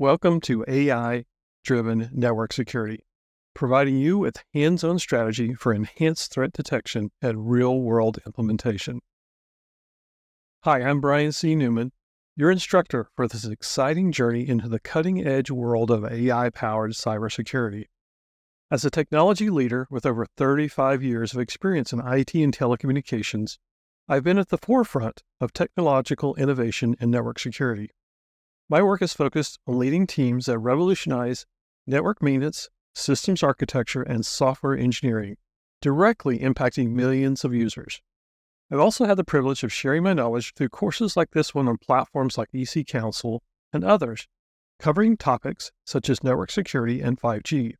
Welcome to AI-driven network security, providing you with hands-on strategy for enhanced threat detection and real-world implementation. Hi, I'm Brian C. Newman, your instructor for this exciting journey into the cutting-edge world of AI-powered cybersecurity. As a technology leader with over 35 years of experience in IT and telecommunications, I've been at the forefront of technological innovation in network security. My work is focused on leading teams that revolutionize network maintenance, systems architecture, and software engineering, directly impacting millions of users. I've also had the privilege of sharing my knowledge through courses like this one on platforms like EC Council and others, covering topics such as network security and 5G.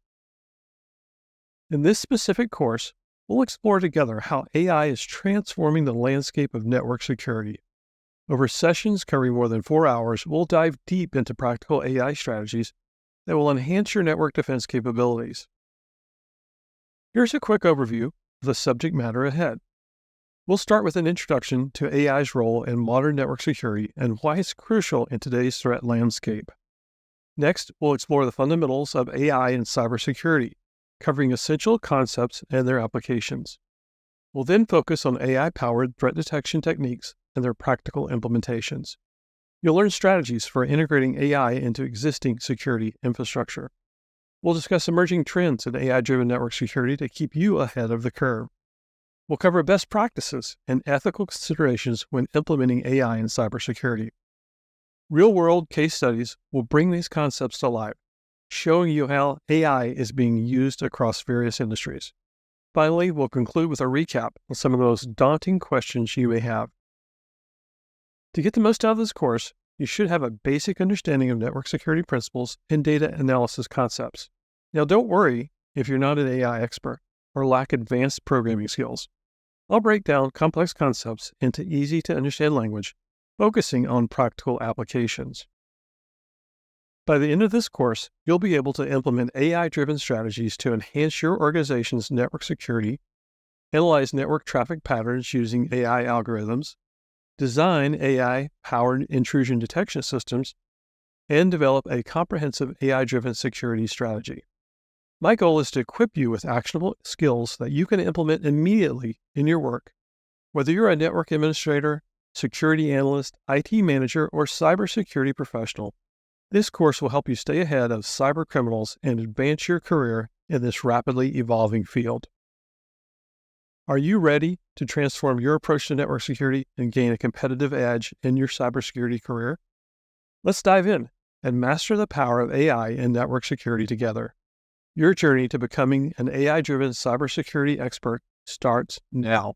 In this specific course, we'll explore together how AI is transforming the landscape of network security. Over sessions covering more than 4 hours, we'll dive deep into practical AI strategies that will enhance your network defense capabilities. Here's a quick overview of the subject matter ahead. We'll start with an introduction to AI's role in modern network security and why it's crucial in today's threat landscape. Next, we'll explore the fundamentals of AI and cybersecurity, covering essential concepts and their applications. We'll then focus on AI-powered threat detection techniques and their practical implementations. You'll learn strategies for integrating AI into existing security infrastructure. We'll discuss emerging trends in AI-driven network security to keep you ahead of the curve. We'll cover best practices and ethical considerations when implementing AI in cybersecurity. Real-world case studies will bring these concepts to life, showing you how AI is being used across various industries. Finally, we'll conclude with a recap of some of the most daunting questions you may have. To get the most out of this course, you should have a basic understanding of network security principles and data analysis concepts. Now, don't worry if you're not an AI expert or lack advanced programming skills. I'll break down complex concepts into easy-to-understand language, focusing on practical applications. By the end of this course, you'll be able to implement AI-driven strategies to enhance your organization's network security, analyze network traffic patterns using AI algorithms, design AI-powered intrusion detection systems, and develop a comprehensive AI-driven security strategy. My goal is to equip you with actionable skills that you can implement immediately in your work. Whether you're a network administrator, security analyst, IT manager, or cybersecurity professional, this course will help you stay ahead of cyber criminals and advance your career in this rapidly evolving field. Are you ready to transform your approach to network security and gain a competitive edge in your cybersecurity career? Let's dive in and master the power of AI and network security together. Your journey to becoming an AI-driven cybersecurity expert starts now.